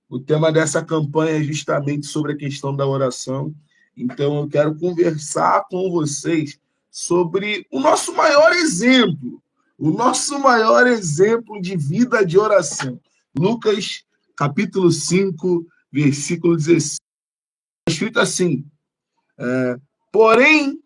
O tema dessa campanha é justamente sobre a questão da oração. Então, eu quero conversar com vocês sobre o nosso maior exemplo de vida de oração. Lucas, capítulo 5, versículo 16. Está escrito assim: porém,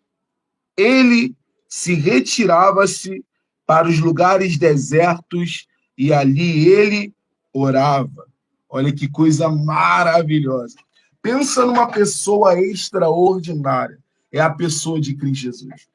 ele se retirava-se para os lugares desertos e ali ele orava. Olha que coisa maravilhosa. Pensa numa pessoa extraordinária. É a pessoa de Cristo Jesus.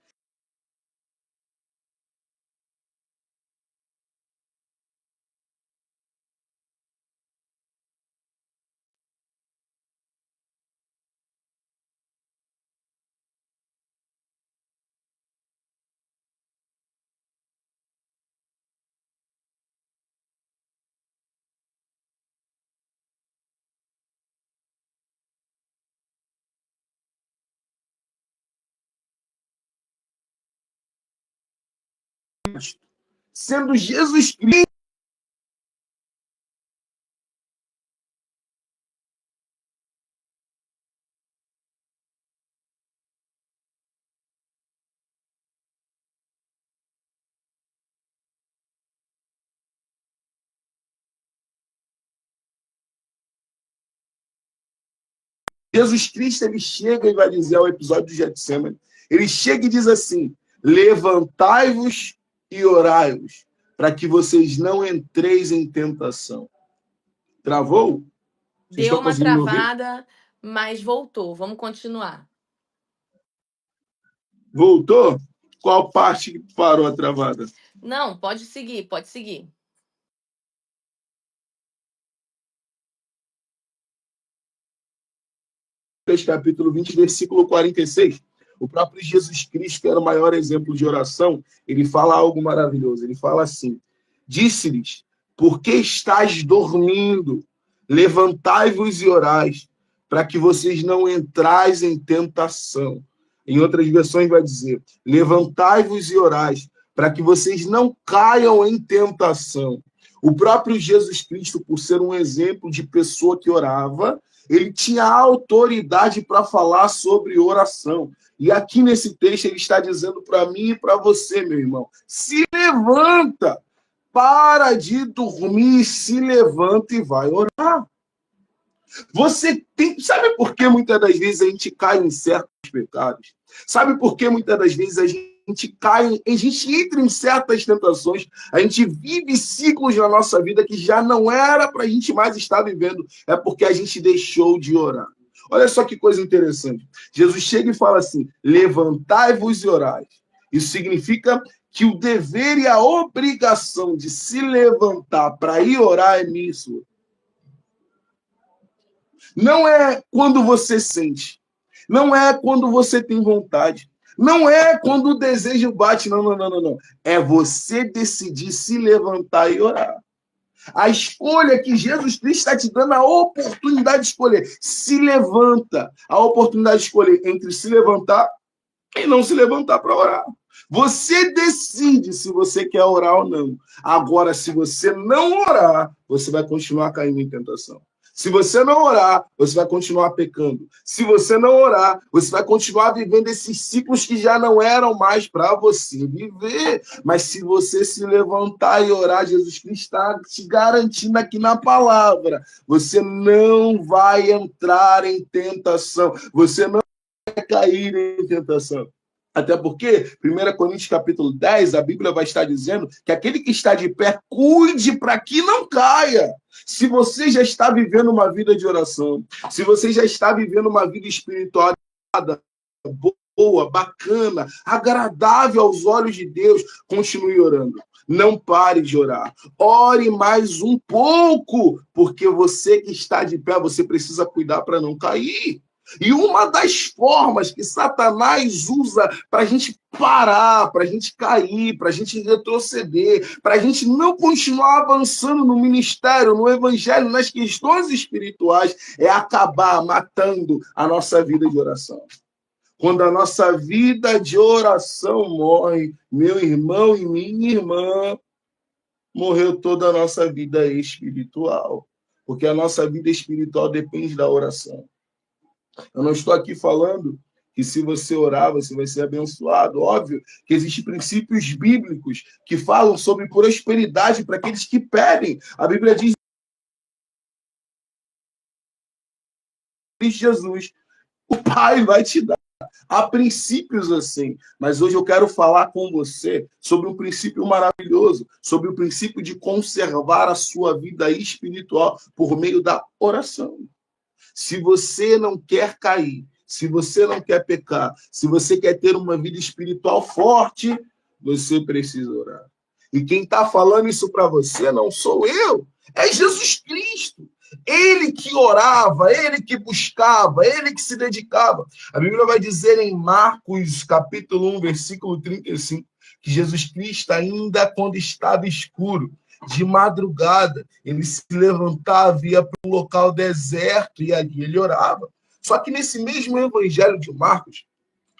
Sendo Jesus Cristo. Jesus Cristo, ele chega e vai dizer ao episódio do Getsemane, ele chega e diz assim: levantai-vos e orai-vos, para que vocês não entreis em tentação. Travou? Vocês Deu estão uma conseguindo me ouvir? travada, mas voltou. Vamos continuar. Voltou? Qual parte que parou a travada? Não, pode seguir, pode seguir. Capítulo 20, versículo 46. O próprio Jesus Cristo, que era o maior exemplo de oração, ele fala algo maravilhoso. Ele fala assim: disse-lhes, por que estáis dormindo? Levantai-vos e orais, para que vocês não entrais em tentação. Em outras versões vai dizer, levantai-vos e orais, para que vocês não caiam em tentação. O próprio Jesus Cristo, por ser um exemplo de pessoa que orava, ele tinha autoridade para falar sobre oração. E aqui nesse texto ele está dizendo para mim e para você, meu irmão, se levanta, para de dormir, se levanta e vai orar. Você tem, sabe por que muitas das vezes a gente cai em certos pecados? Sabe por que muitas das vezes a gente entra em certas tentações, a gente vive ciclos na nossa vida que já não era para a gente mais estar vivendo, é porque a gente deixou de orar. Olha só que coisa interessante. Jesus chega e fala assim: levantai-vos e orai. Isso significa que o dever e a obrigação de se levantar para ir orar é nisso. Não é quando você sente. Não é quando você tem vontade. Não é quando o desejo bate. Não, não, não, não, não. É você decidir se levantar e orar. A escolha que Jesus Cristo está te dando a oportunidade de escolher. Se levanta. A oportunidade de escolher entre se levantar e não se levantar para orar. Você decide se você quer orar ou não. Agora, se você não orar, você vai continuar caindo em tentação. Se você não orar, você vai continuar pecando. Se você não orar, você vai continuar vivendo esses ciclos que já não eram mais para você viver. Mas se você se levantar e orar, Jesus Cristo está te garantindo aqui na palavra, você não vai entrar em tentação. Você não vai cair em tentação. Até porque, 1 Coríntios capítulo 10, a Bíblia vai estar dizendo que aquele que está de pé, cuide para que não caia. Se você já está vivendo uma vida de oração, se você já está vivendo uma vida espiritual boa, bacana, agradável aos olhos de Deus, continue orando. Não pare de orar. Ore mais um pouco, porque você que está de pé, você precisa cuidar para não cair. E uma das formas que Satanás usa para a gente parar, para a gente cair, para a gente retroceder, para a gente não continuar avançando no ministério, no evangelho, nas questões espirituais, é acabar matando a nossa vida de oração. Quando a nossa vida de oração morre, meu irmão e minha irmã, morreu toda a nossa vida espiritual. porque a nossa vida espiritual depende da oração. Eu não estou aqui falando que se você orar, você vai ser abençoado. Óbvio que existem princípios bíblicos que falam sobre prosperidade para aqueles que pedem. A Bíblia diz em Jesus, o Pai vai te dar. Há princípios assim, mas hoje eu quero falar com você sobre um princípio maravilhoso, sobre o princípio de conservar a sua vida espiritual por meio da oração. Se você não quer cair, se você não quer pecar, se você quer ter uma vida espiritual forte, você precisa orar. E quem está falando isso para você não sou eu, é Jesus Cristo. Ele que orava, ele que buscava, ele que se dedicava. A Bíblia vai dizer em Marcos, capítulo 1, versículo 35, que Jesus Cristo, ainda quando estava escuro, de madrugada, ele se levantava, ia para um local deserto e ali ele orava. Só que nesse mesmo evangelho de Marcos,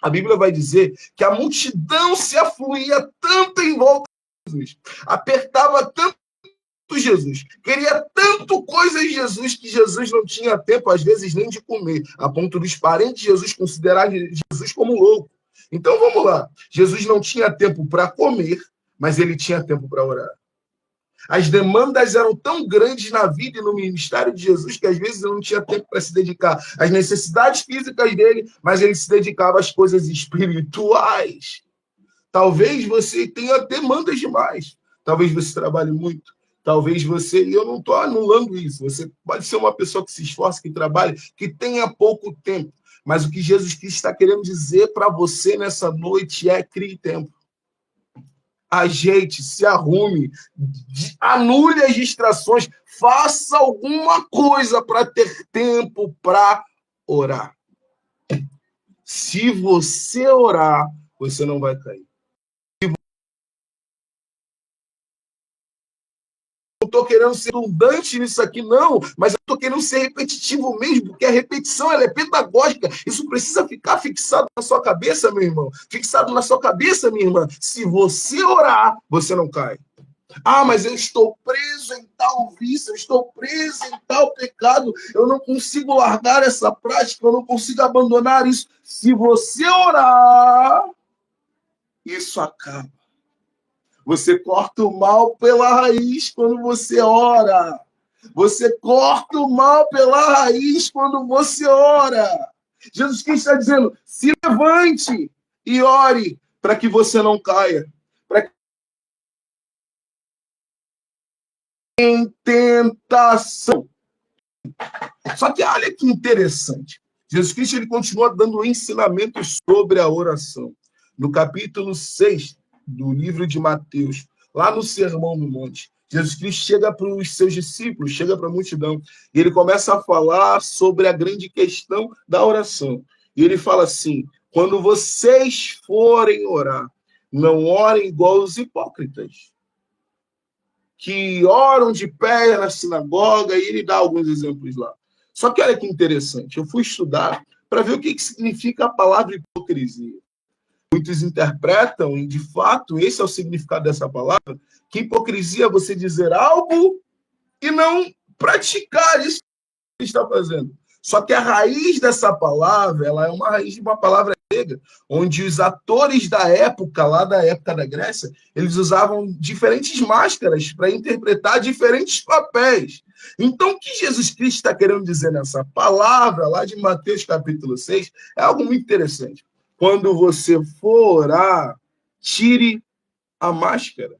a Bíblia vai dizer que a multidão se afluía tanto em volta de Jesus, apertava tanto Jesus, queria tanto coisa em Jesus que Jesus não tinha tempo, às vezes, nem de comer, a ponto dos parentes de Jesus considerar Jesus como louco. Então, vamos lá. Jesus não tinha tempo para comer, mas ele tinha tempo para orar. As demandas eram tão grandes na vida e no ministério de Jesus que às vezes ele não tinha tempo para se dedicar às necessidades físicas dele, mas ele se dedicava às coisas espirituais. Talvez você tenha demandas demais. Talvez você trabalhe muito. Talvez você, e eu não estou anulando isso, você pode ser uma pessoa que se esforça, que trabalha, que tenha pouco tempo. Mas o que Jesus Cristo está querendo dizer para você nessa noite é: crie tempo. Ajeite, se arrume, anule as distrações, faça alguma coisa para ter tempo para orar. Se você orar, você não vai cair. Não estou querendo ser redundante nisso aqui, não, mas eu estou querendo ser repetitivo mesmo, porque a repetição ela é pedagógica. Isso precisa ficar fixado na sua cabeça, meu irmão. Fixado na sua cabeça, minha irmã. Se você orar, você não cai. Ah, mas eu estou preso em tal vício, eu estou preso em tal pecado, eu não consigo largar essa prática, eu não consigo abandonar isso. Se você orar, isso acaba. Você corta o mal pela raiz quando você ora. Você corta o mal pela raiz quando você ora. Jesus Cristo está dizendo: se levante e ore para que você não caia. Para que em tentação. Só que olha que interessante. Jesus Cristo ele continua dando ensinamentos sobre a oração. No capítulo 6 do livro de Mateus, lá no Sermão do Monte, Jesus Cristo chega para os seus discípulos, chega para a multidão, e ele começa a falar sobre a grande questão da oração. E ele fala assim: quando vocês forem orar, não orem igual os hipócritas, que oram de pé na sinagoga, e ele dá alguns exemplos lá. Só que olha que interessante, eu fui estudar para ver o que significa a palavra hipocrisia. Muitos interpretam, e de fato esse é o significado dessa palavra, que hipocrisia é você dizer algo e não praticar isso que você está fazendo. Só que a raiz dessa palavra, ela é uma raiz de uma palavra grega, onde os atores da época, lá da época da Grécia, eles usavam diferentes máscaras para interpretar diferentes papéis. Então, o que Jesus Cristo está querendo dizer nessa palavra, lá de Mateus capítulo 6, é algo muito interessante. Quando você for orar, tire a máscara.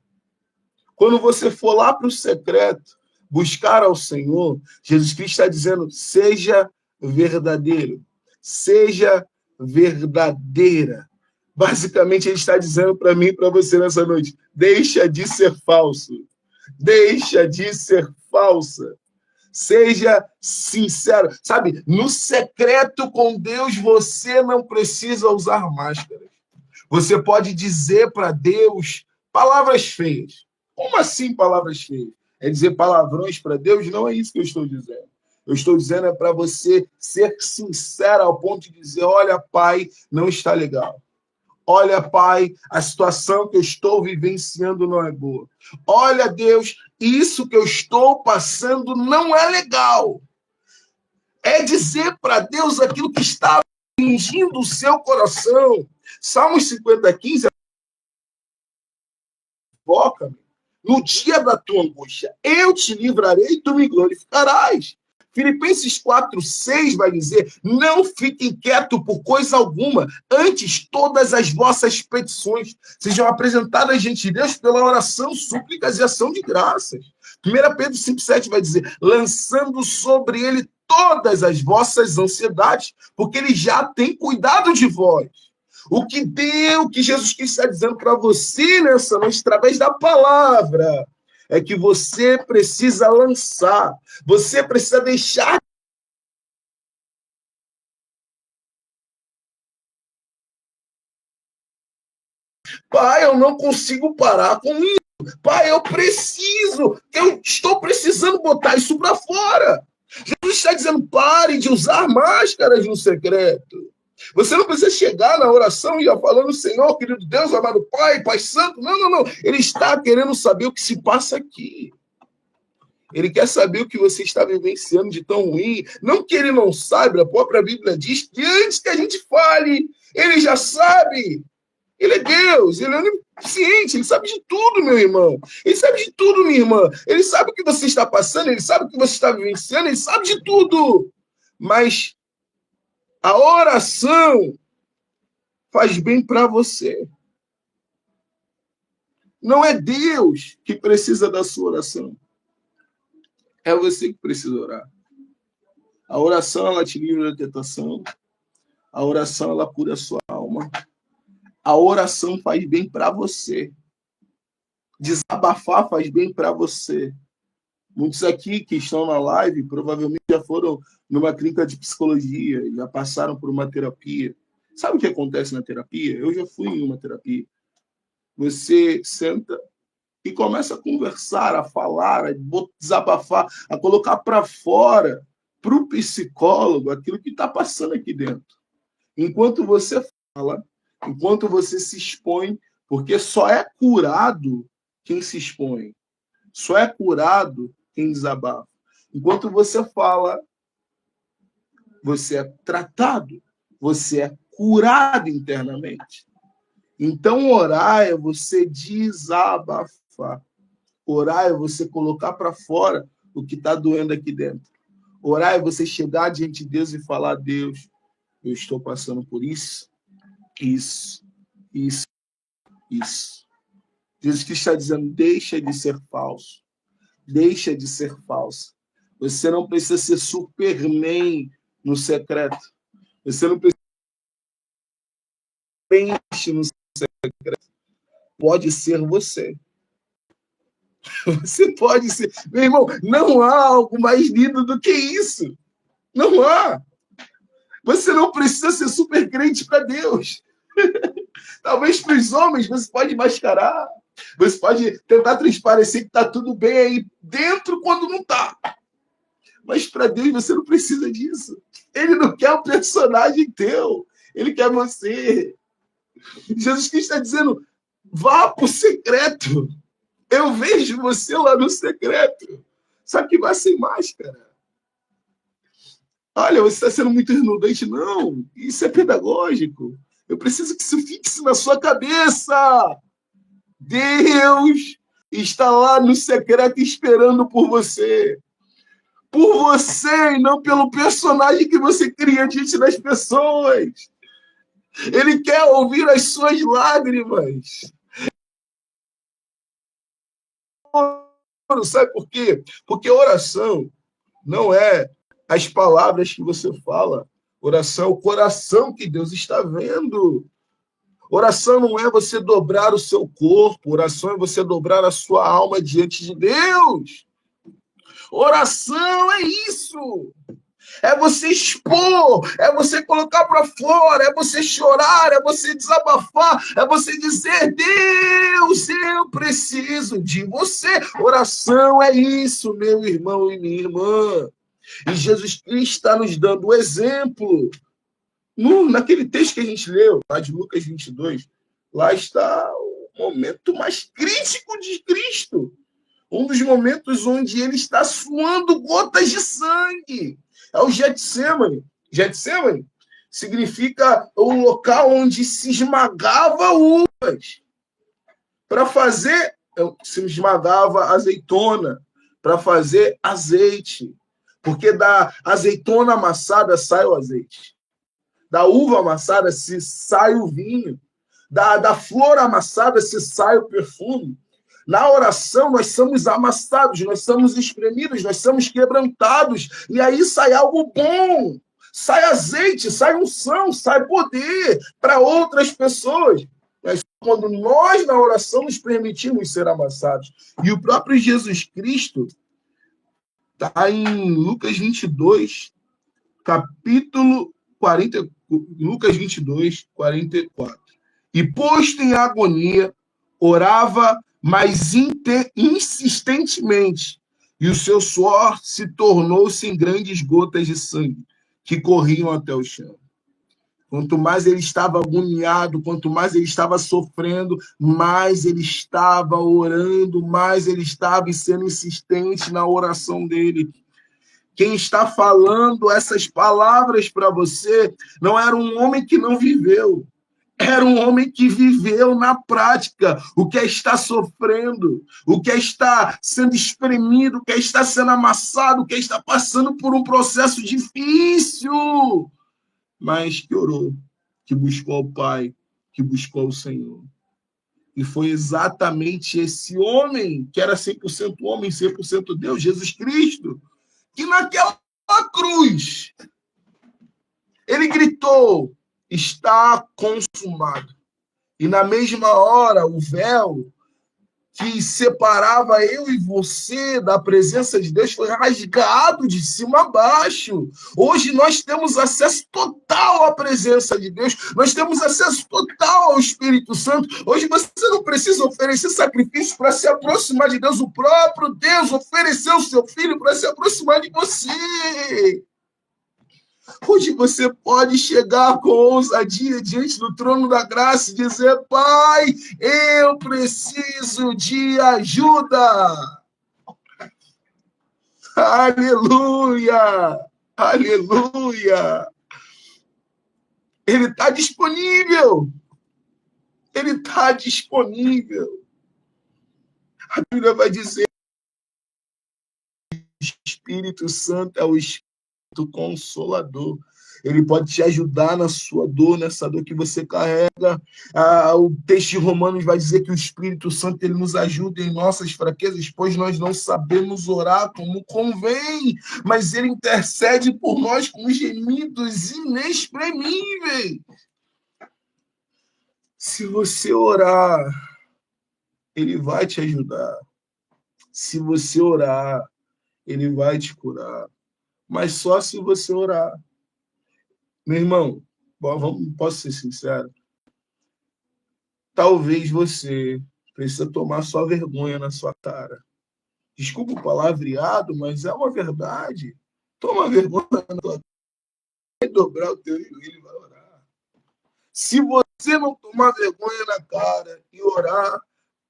Quando você for lá para o secreto, buscar ao Senhor, Jesus Cristo está dizendo: seja verdadeiro, seja verdadeira. Basicamente, ele está dizendo para mim e para você nessa noite: deixa de ser falso, deixa de ser falsa. Seja sincero. Sabe, no secreto com Deus, você não precisa usar máscaras. Você pode dizer para Deus palavras feias. Como assim palavras feias? É dizer palavrões para Deus? Não é isso que eu estou dizendo. Eu estou dizendo é para você ser sincero ao ponto de dizer: olha, pai, não está legal. Olha, Pai, a situação que eu estou vivenciando não é boa. Olha, Deus, isso que eu estou passando não é legal. É dizer para Deus aquilo que está atingindo o seu coração. Salmos 50:15, invoca-me no dia da tua angústia. Eu te livrarei e tu me glorificarás. Filipenses 4:6 vai dizer: não fiquem quietos por coisa alguma, antes todas as vossas petições sejam apresentadas diante de Deus pela oração, súplicas e ação de graças. 1 Pedro 5:7 vai dizer: lançando sobre ele todas as vossas ansiedades, porque ele já tem cuidado de vós. O que Jesus Cristo está dizendo para você nessa noite, através da palavra, é que você precisa lançar, você precisa deixar. Pai, eu não consigo parar com isso. Pai, eu estou precisando botar isso para fora. Jesus está dizendo: pare de usar máscaras no secreto. Você não precisa chegar na oração e já falando: Senhor, querido Deus, amado Pai, Pai Santo. Não, não, não. Ele está querendo saber o que se passa aqui. Ele quer saber o que você está vivenciando de tão ruim. Não que ele não saiba, a própria Bíblia diz que antes que a gente fale, ele já sabe. Ele é Deus, ele é onisciente, ele sabe de tudo, meu irmão. Ele sabe de tudo, minha irmã. Ele sabe o que você está passando, ele sabe o que você está vivenciando, ele sabe de tudo. Mas a oração faz bem para você. Não é Deus que precisa da sua oração. É você que precisa orar. A oração, ela te livra da tentação. A oração, ela cura a sua alma. A oração faz bem para você. Desabafar faz bem para você. Muitos aqui que estão na live provavelmente já foram numa clínica de psicologia, já passaram por uma terapia. Sabe o que acontece na terapia? Eu já fui em uma terapia. Você senta e começa a conversar, a falar, a desabafar, a colocar para fora, para o psicólogo, aquilo que está passando aqui dentro. Enquanto você fala, enquanto você se expõe, porque só é curado quem se expõe. Só é curado quem desabafa. Enquanto você fala, você é tratado, você é curado internamente. Então, orar é você desabafar. Orar é você colocar para fora o que está doendo aqui dentro. Orar é você chegar diante de Deus e falar: Deus, eu estou passando por isso, isso. Jesus Cristo está dizendo: deixa de ser falso. Deixa de ser falso. Você não precisa ser Superman no secreto. Você não precisa ser no secreto. Pode ser você. Você pode ser. Meu irmão, não há algo mais lindo do que isso. Não há. Você não precisa ser super crente para Deus. Talvez para os homens você pode mascarar. Você pode tentar transparecer que está tudo bem aí dentro quando não está. Mas para Deus você não precisa disso. Ele não quer um personagem teu. Ele quer você. Jesus Cristo está dizendo: vá para o secreto. Eu vejo você lá no secreto. Só que vá sem máscara. Olha, você está sendo muito redundante. Não, isso é pedagógico. Eu preciso que isso fixe na sua cabeça. Deus está lá no secreto esperando por você. Por você e não pelo personagem que você cria diante das pessoas. Ele quer ouvir as suas lágrimas. Sabe por quê? Porque oração não é as palavras que você fala. Oração é o coração que Deus está vendo. Oração não é você dobrar o seu corpo. Oração é você dobrar a sua alma diante de Deus. Oração é isso. É você expor, é você colocar para fora, é você chorar, é você desabafar, é você dizer: Deus, eu preciso de você. Oração é isso, meu irmão e minha irmã. E Jesus Cristo está nos dando o exemplo. Naquele texto que a gente leu, lá de Lucas 22, Lá está o momento mais crítico de Cristo. Um dos momentos onde ele está suando gotas de sangue. É o Getsemane. Getsemane significa o local onde se esmagava uvas para fazer, se esmagava azeitona para fazer azeite. Porque da azeitona amassada sai o azeite. Da uva amassada se sai o vinho. Da flor amassada se sai o perfume. Na oração, nós somos amassados, nós somos espremidos, nós somos quebrantados, e aí sai algo bom, sai azeite, sai unção, sai poder para outras pessoas. Mas quando nós, na oração, nos permitimos ser amassados. E o próprio Jesus Cristo está em Lucas 22, capítulo 40, Lucas 22, 44. E posto em agonia, orava mais insistentemente, e o seu suor se tornou-se em grandes gotas de sangue que corriam até o chão. Quanto mais ele estava agoniado, quanto mais ele estava sofrendo, mais ele estava orando, mais ele estava sendo insistente na oração dele. Quem está falando essas palavras para você não era um homem que não viveu. Era um homem que viveu na prática o que é estar sofrendo, o que é estar sendo espremido, o que é estar sendo amassado, o que é estar passando por um processo difícil, mas que orou, que buscou o Pai, que buscou o Senhor. E foi exatamente esse homem, que era 100% homem, 100% Deus, Jesus Cristo, que naquela cruz, ele gritou: está consumado. E na mesma hora, o véu que separava eu e você da presença de Deus foi rasgado de cima a baixo. Hoje nós temos acesso total à presença de Deus, nós temos acesso total ao Espírito Santo. Hoje você não precisa oferecer sacrifícios para se aproximar de Deus. O próprio Deus ofereceu o seu Filho para se aproximar de você. Hoje você pode chegar com ousadia diante do trono da graça e dizer: Pai, eu preciso de ajuda. Aleluia! Aleluia! Ele está disponível. Ele está disponível. A Bíblia vai dizer: o Espírito Santo é o Espírito Consolador. Ele pode te ajudar na sua dor, nessa dor que você carrega. O texto de Romanos vai dizer que o Espírito Santo ele nos ajuda em nossas fraquezas, pois nós não sabemos orar como convém, mas ele intercede por nós com gemidos inexprimíveis. Se você orar, ele vai te ajudar. Se você orar, ele vai te curar. Mas só se você orar. Meu irmão, posso ser sincero? Talvez você precisa tomar sua vergonha na sua cara. Desculpa o palavreado, mas é uma verdade. Toma vergonha na tua cara, vai dobrar o teu joelho e vai orar. Se você não tomar vergonha na cara e orar,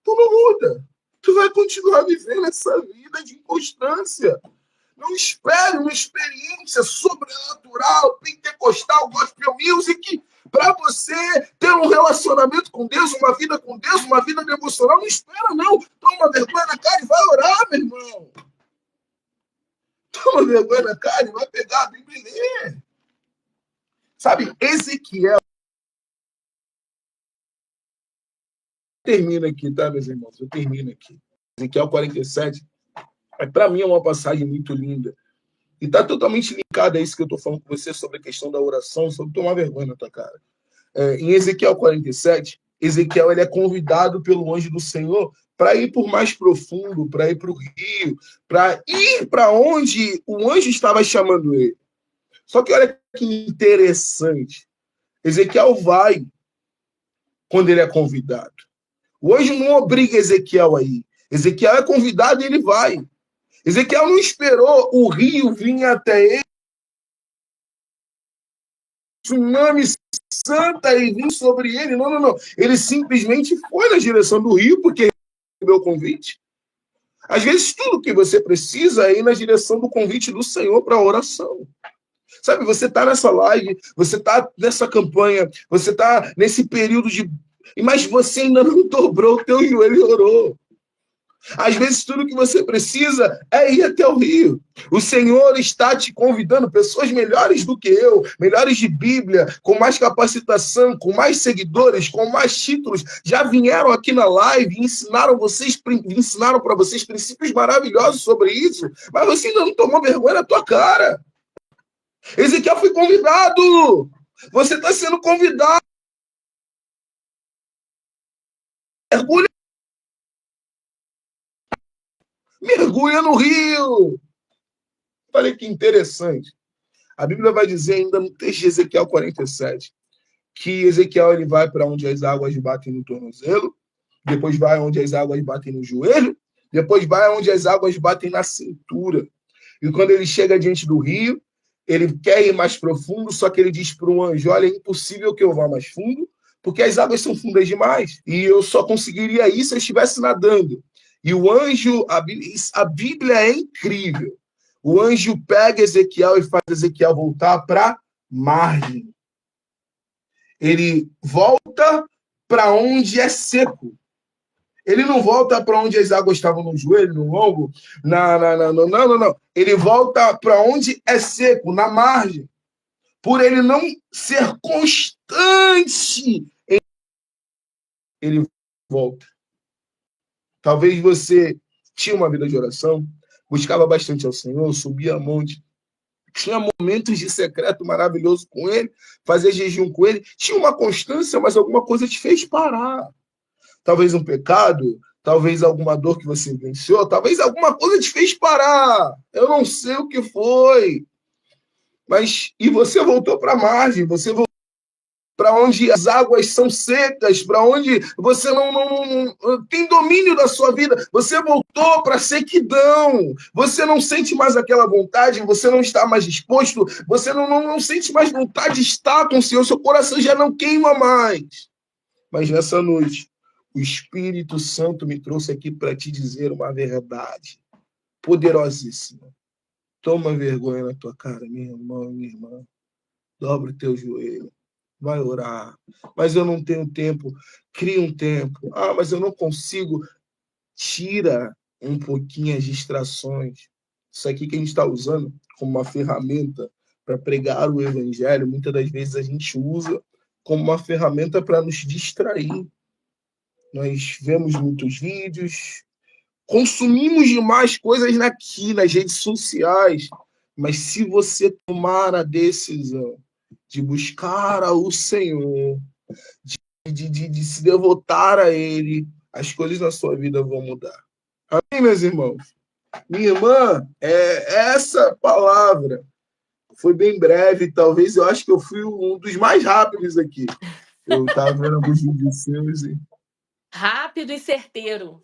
tu não muda. Tu vai continuar vivendo essa vida de inconstância. Não espere uma experiência sobrenatural, pentecostal, gospel music, para você ter um relacionamento com Deus, uma vida com Deus, uma vida devocional. Não espera, não. Toma vergonha na cara e vai orar, meu irmão. Toma vergonha na cara e vai pegar a Bíblia e ler. Sabe, Ezequiel. Termina aqui, tá, meus irmãos? Eu termino aqui. Ezequiel 47. Para mim é uma passagem muito linda. E está totalmente linkada a isso que eu estou falando com você sobre a questão da oração, sobre tomar vergonha na tua cara. Em Ezequiel 47, Ezequiel ele é convidado pelo anjo do Senhor para ir por mais profundo, para ir para o rio, para ir para onde o anjo estava chamando ele. Só que olha que interessante. Ezequiel vai quando ele é convidado. O anjo não obriga Ezequiel a ir. Ezequiel é convidado e ele vai. Ezequiel não esperou o rio vir até ele tsunami santa e vir sobre ele. Não, não, não. Ele simplesmente foi na direção do rio, porque recebeu o convite. Às vezes, tudo que você precisa é ir na direção do convite do Senhor para a oração. Sabe, você está nessa live, você está nessa campanha, você está nesse período de... Mas você ainda não dobrou o teu joelho e orou. Às vezes, tudo que você precisa é ir até o rio. O Senhor está te convidando, pessoas melhores do que eu, melhores de Bíblia, com mais capacitação, com mais seguidores, com mais títulos, já vieram aqui na live e ensinaram para vocês princípios maravilhosos sobre isso, mas você ainda não tomou vergonha na tua cara. Ezequiel foi convidado. Você está sendo convidado. Mergulha no rio. Olha que interessante. A Bíblia vai dizer ainda no texto de Ezequiel 47 que Ezequiel ele vai para onde as águas batem no tornozelo, depois vai onde as águas batem no joelho, depois vai onde as águas batem na cintura. E quando ele chega diante do rio, ele quer ir mais profundo, só que ele diz para o anjo, olha, é impossível que eu vá mais fundo, porque as águas são fundas demais. E eu só conseguiria ir se eu estivesse nadando. E o anjo, a Bíblia é incrível. O anjo pega Ezequiel e faz Ezequiel voltar para a margem. Ele volta para onde é seco. Ele não volta para onde as águas estavam no joelho, no ombro. Não. Ele volta para onde é seco, na margem. Por ele não ser constante, ele volta. Talvez você tinha uma vida de oração, buscava bastante ao Senhor, subia a monte, tinha momentos de secreto maravilhoso com ele, fazia jejum com ele, tinha uma constância, mas alguma coisa te fez parar. Talvez um pecado, talvez alguma dor que você venceu, talvez alguma coisa te fez parar. Eu não sei o que foi. Mas, e você voltou para a margem, você voltou para onde as águas são secas, para onde você não tem domínio da sua vida. Você voltou para a sequidão. Você não sente mais aquela vontade, você não está mais disposto, você não sente mais vontade de estar com o Senhor, seu coração já não queima mais. Mas nessa noite, o Espírito Santo me trouxe aqui para te dizer uma verdade poderosíssima. Toma vergonha na tua cara, meu irmão, minha irmã. Dobra o teu joelho. Vai orar. Mas eu não tenho tempo. Cria um tempo. Ah, mas eu não consigo. Tira um pouquinho as distrações. Isso aqui que a gente está usando como uma ferramenta para pregar o evangelho, muitas das vezes a gente usa como uma ferramenta para nos distrair. Nós vemos muitos vídeos, consumimos demais coisas nas redes sociais, mas se você tomar a decisão de buscar ao Senhor, de se devotar a Ele, as coisas na sua vida vão mudar. Amém, meus irmãos? Minha irmã, essa palavra foi bem breve, talvez eu acho que eu fui um dos mais rápidos aqui. Eu estava vendo alguns vídeos seus e... Rápido e certeiro.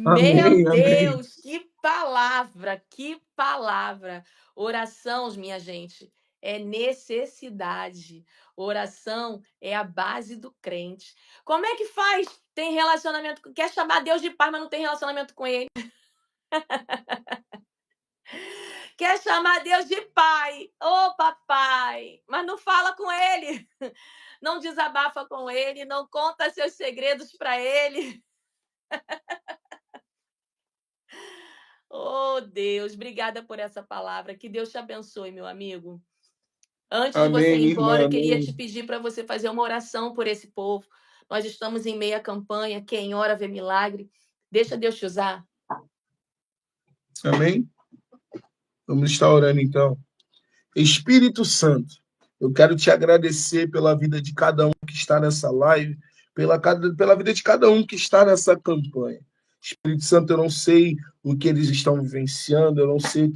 Amém, Meu amém. Deus, que palavra, que palavra. Oração, minha gente, é necessidade. Oração é a base do crente. Como é que faz? Tem relacionamento, quer chamar Deus de pai, mas não tem relacionamento com ele. Quer chamar Deus de pai, ô papai, mas não fala com ele. Não desabafa com ele, não conta seus segredos para ele. Oh, Deus, obrigada por essa palavra. Que Deus te abençoe, meu amigo. Antes de você Amém, ir minha embora, irmã. eu queria Amém. te pedir para você fazer uma oração por esse povo. Nós estamos em meia campanha. Quem ora vê milagre. Deixa Deus te usar. Amém? Vamos estar orando, então. Espírito Santo, eu quero te agradecer pela vida de cada um que está nessa live, pela vida de cada um que está nessa campanha. Espírito Santo, eu não sei o que eles estão vivenciando, eu não sei